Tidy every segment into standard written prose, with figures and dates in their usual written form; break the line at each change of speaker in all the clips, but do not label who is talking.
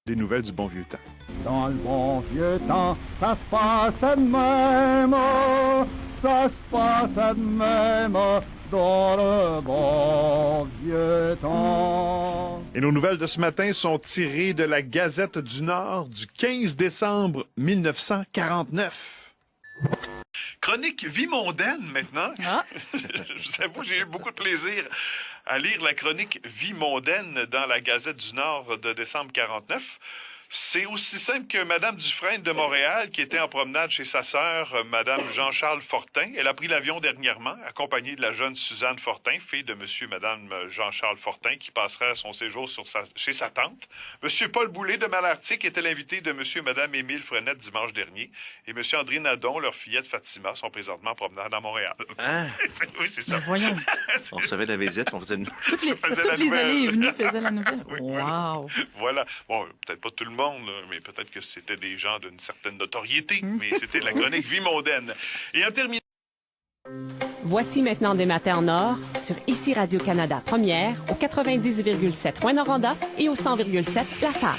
Des nouvelles du bon vieux temps.
Dans le bon vieux temps, ça se passe de même, ça se passe de même, dans le bon vieux temps.
Et nos nouvelles de ce matin sont tirées de la Gazette du Nord du 15 décembre 1949. Chronique vie mondaine maintenant.
Ah.
Je vous avoue, j'ai eu beaucoup de plaisir à lire la chronique vie mondaine dans la Gazette du Nord de décembre 49. C'est aussi simple que Madame Dufresne de Montréal, qui était en promenade chez sa sœur, Madame Jean-Charles Fortin. Elle a pris l'avion dernièrement, accompagnée de la jeune Suzanne Fortin, fille de Monsieur et Madame Jean-Charles Fortin, qui passera son séjour chez sa tante. Monsieur Paul Boulay de Malartic était l'invité de Monsieur et Madame Émile Frenette dimanche dernier. Et Monsieur André Nadon, leur fillette Fatima, sont présentement en promenade à Montréal.
Ah,
Oui, c'est ça.
Mais voyons.
on recevait la visite, on faisait une...
Toutes les
nouvelle.
allées et venues faisaient la nouvelle.
Oui,
Wow.
Voilà. Bon, peut-être pas tout le monde, là, mais peut-être que c'était des gens d'une certaine notoriété. Mais c'était la chronique vie mondaine. Et en terminant...
Voici maintenant des matins en or sur Ici Radio-Canada Première au 90,7 Rouyn-Noranda et au 100,7 La Sarre.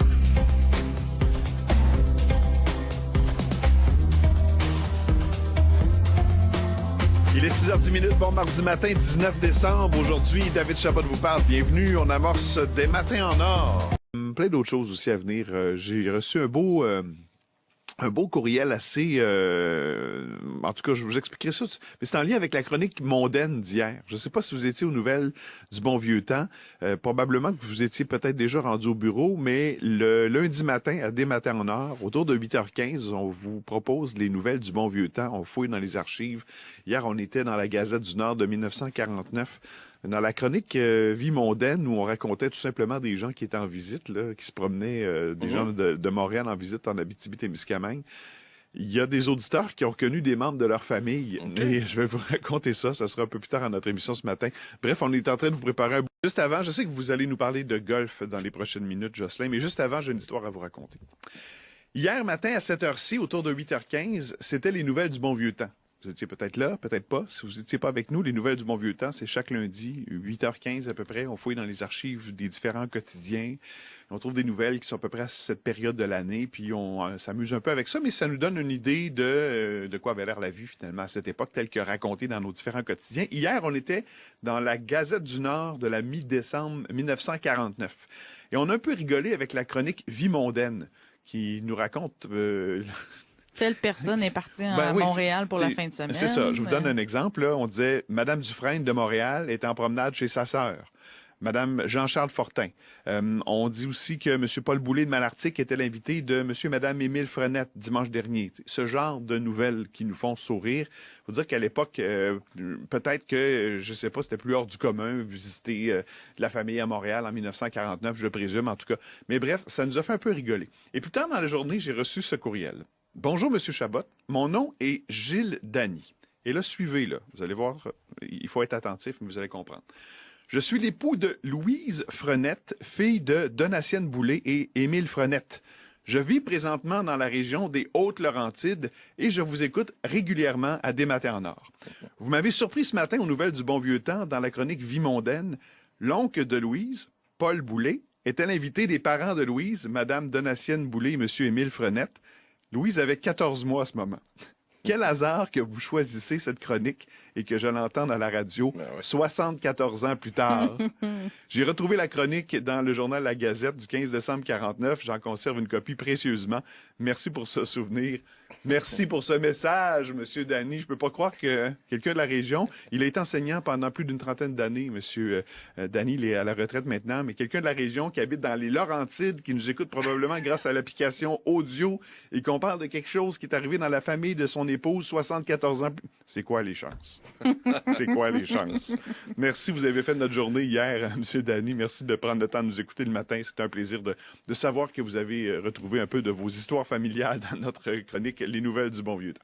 Il est 6h10, bon mardi matin, 19 décembre. Aujourd'hui, David Chabot vous parle. Bienvenue, on amorce des matins en or. Plein d'autres choses aussi à venir. J'ai reçu un beau courriel assez... en tout cas, je vous expliquerai ça. Mais c'est en lien avec la chronique mondaine d'hier. Je ne sais pas si vous étiez aux nouvelles du bon vieux temps. Probablement que vous étiez peut-être déjà rendu au bureau, mais le lundi matin, à Des matins en or, autour de 8h15, on vous propose les nouvelles du bon vieux temps. On fouille dans les archives. Hier, on était dans la Gazette du Nord de 1949. Dans la chronique Vie mondaine, où on racontait tout simplement des gens qui étaient en visite, là, qui se promenaient, des gens de Montréal en visite en Abitibi-Témiscamingue. Il y a des auditeurs qui ont reconnu des membres de leur famille. Okay. Et je vais vous raconter ça. Ça sera un peu plus tard dans notre émission ce matin. Bref, on est en train de vous préparer un... Juste avant, je sais que vous allez nous parler de golf dans les prochaines minutes, Jocelyn, mais juste avant, j'ai une histoire à vous raconter. Hier matin, à cette heure-ci, autour de 8h15, c'était les nouvelles du bon vieux temps. Vous étiez peut-être là, peut-être pas. Si vous n'étiez pas avec nous, les nouvelles du bon vieux temps, c'est chaque lundi, 8h15 à peu près. On fouille dans les archives des différents quotidiens. On trouve des nouvelles qui sont à peu près à cette période de l'année, puis on s'amuse un peu avec ça, mais ça nous donne une idée de quoi avait l'air la vie finalement à cette époque, telle que racontée dans nos différents quotidiens. Hier, on était dans la Gazette du Nord de la mi-décembre 1949. Et on a un peu rigolé avec la chronique Vie mondaine, qui nous raconte...
Telle personne est partie à Montréal pour la fin de semaine.
C'est ça. Je vous donne un exemple. Là. On disait Madame Dufresne de Montréal était en promenade chez sa sœur. Madame Jean-Charles Fortin. On dit aussi que M. Paul Boulay de Malartic était l'invité de M. et Mme Émile Frenette dimanche dernier. Ce genre de nouvelles qui nous font sourire. Il faut dire qu'à l'époque, peut-être que, je sais pas, c'était plus hors du commun visiter la famille à Montréal en 1949, je le présume en tout cas. Mais bref, ça nous a fait un peu rigoler. Et plus tard dans la journée, j'ai reçu ce courriel. Bonjour, Monsieur Chabot. Mon nom est Gilles Dany. Et là, suivez, là. Vous allez voir, il faut être attentif, mais vous allez comprendre. Je suis l'époux de Louise Frenette, fille de Donatienne Boulay et Émile Frenette. Je vis présentement dans la région des Hautes-Laurentides et je vous écoute régulièrement à Des matins en or. Vous m'avez surpris ce matin aux nouvelles du bon vieux temps dans la chronique Vie mondaine. L'oncle de Louise, Paul Boulay, était l'invité des parents de Louise, Madame Donatienne Boulay et Monsieur Émile Frenette. Louise avait 14 mois à ce moment. Quel hasard que vous choisissez cette chronique et que je l'entende à la radio 74 ans plus tard. J'ai retrouvé la chronique dans le journal La Gazette du 15 décembre 49. J'en conserve une copie précieusement. Merci pour ce souvenir. Merci pour ce message, Monsieur Dany. Je peux pas croire que quelqu'un de la région, il a été enseignant pendant plus d'une trentaine d'années, Monsieur Dany, il est à la retraite maintenant, mais quelqu'un de la région qui habite dans les Laurentides, qui nous écoute probablement grâce à l'application audio et qu'on parle de quelque chose qui est arrivé dans la famille de son épouse, 74 ans. C'est quoi les chances? C'est quoi les chances? Merci, vous avez fait notre journée hier, Monsieur Dany. Merci de prendre le temps de nous écouter le matin. C'est un plaisir de savoir que vous avez retrouvé un peu de vos histoires familiales dans notre chronique Les nouvelles du bon vieux temps.